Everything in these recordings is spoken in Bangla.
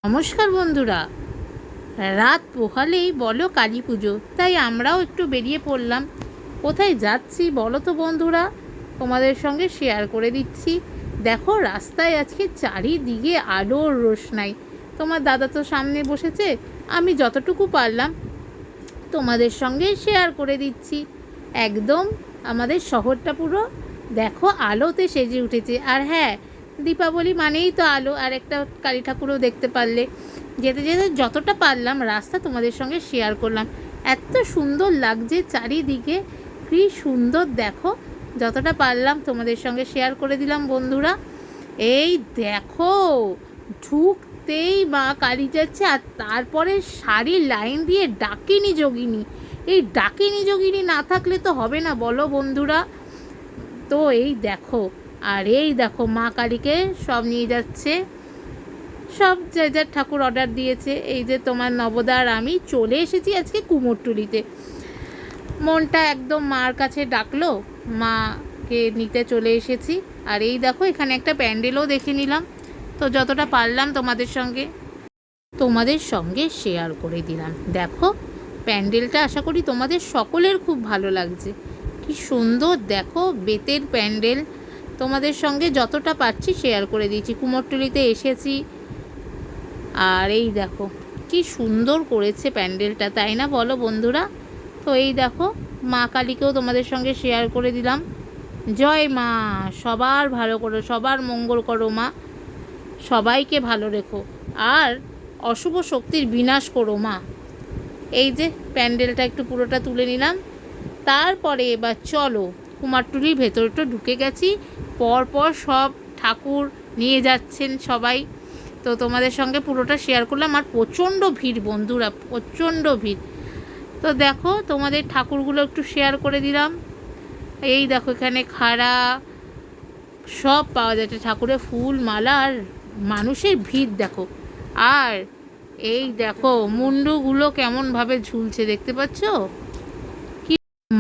নমস্কার বন্ধুরা, রাত পোহালেই বলো কালী পুজো, তাই আমরাও একটু বেরিয়ে পড়লাম। কোথায় যাচ্ছি বলো তো বন্ধুরা, তোমাদের সঙ্গে শেয়ার করে দিচ্ছি। দেখো রাস্তায় আজকে চারিদিকে আলোর রোশনাই। তোমার দাদা তো সামনে বসেছে, আমি যতটুকু পারলাম তোমাদের সঙ্গে শেয়ার করে দিচ্ছি। একদম আমাদের শহরটা পুরো দেখো আলোতে সেজে উঠেছে। আর হ্যাঁ, দীপাবলি মানেই তো আলো। আর একটা কালী ঠাকুরও দেখতে পারলে। যেতে যেতে যতটা পারলাম রাস্তা তোমাদের সঙ্গে শেয়ার করলাম। এত সুন্দর লাগছে চারিদিকে, কী সুন্দর দেখো। যতটা পারলাম তোমাদের সঙ্গে শেয়ার করে দিলাম বন্ধুরা। এই দেখো ঢুকতেই মা কালী যাচ্ছে, আর তারপরে সারির লাইন দিয়ে ডাকিনী যোগিনী। এই ডাকিনী যোগিনী না থাকলে তো হবে না বলো বন্ধুরা। তো এই দেখো, আর এই দেখো মা কালীকে সব নিয়ে যাচ্ছে, সব যার ঠাকুর অর্ডার দিয়েছে। এই যে তোমার নবদার আমি চলে এসেছি আজকে কুমোরটুলিতে। মনটা একদম মার কাছে ডাকলো, মাকে নিতে চলে এসেছি। আর এই দেখো এখানে একটা প্যান্ডেলও দেখে নিলাম। তো যতটা পারলাম তোমাদের সঙ্গে শেয়ার করে দিলাম। দেখো প্যান্ডেলটা আশা করি তোমাদের সকলের খুব ভালো লাগছে। কি সুন্দর দেখো বেতের প্যান্ডেল। তোমাদের সঙ্গে যতটা পারছি শেয়ার করে দিয়েছি। কুমোরটুলিতে এসেছি, আর এই দেখো কি সুন্দর করেছে প্যান্ডেলটা, তাই না বলো বন্ধুরা। তো এই দেখো মা কালীকেও তোমাদের সঙ্গে শেয়ার করে দিলাম। জয় মা, সবার ভালো করো, সবার মঙ্গল করো মা, সবাইকে ভালো রেখো, আর অশুভ শক্তির বিনাশ করো মা। এই যে প্যান্ডেলটা একটু পুরোটা তুলে নিলাম। তারপরে এবার চলো, কুমারটুলির ভেতরটা ঢুকে গেছি। পরপর সব ঠাকুর নিয়ে যাচ্ছেন সবাই। তো তোমাদের সঙ্গে পুরোটা শেয়ার করলাম। আর প্রচণ্ড ভিড় বন্ধুরা, প্রচণ্ড ভিড়। তো দেখো তোমাদের ঠাকুরগুলো একটু শেয়ার করে দিলাম। এই দেখো এখানে খাড়া সব পাওয়া যাচ্ছে, ঠাকুরের ফুল মালা, আর মানুষের ভিড় দেখো। আর এই দেখো মুন্ডুগুলো কেমনভাবে ঝুলছে দেখতে পাচ্ছ। কি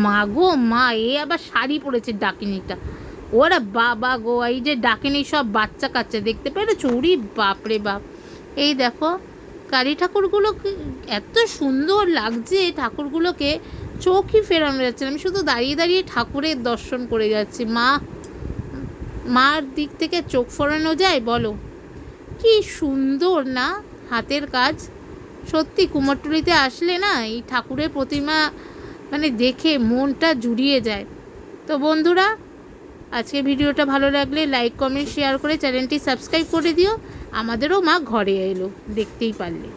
মা গো মা, এ আবার শাড়ি পরেছে ডাকিনিটা। ওরা বাবা গো, এই যে ডাকিনি সব বাচ্চা কাচ্চা দেখতে পেরেছো, উরি বাপরে বাপ। এই দেখো কালী ঠাকুরগুলো এত সুন্দর লাগছে, ঠাকুরগুলোকে চোখই ফেরানো যাচ্ছে না। আমি শুধু দাঁড়িয়ে দাঁড়িয়ে ঠাকুরের দর্শন করে যাচ্ছি। মার দিক থেকে চোখ ফেরানো যায় বলো। কি সুন্দর না হাতের কাজ। সত্যি কুমোরটুলিতে আসলে না এই ঠাকুরের প্রতিমা মানে দেখে মনটা জুড়িয়ে যায়। তো বন্ধুরা আজকে ভিডিওটা ভালো লাগলে লাইক কমেন্ট শেয়ার করে চ্যানেলটি সাবস্ক্রাইব করে দিও। আমাদেরও মা ঘরে এলো, দেখতেই পারলে।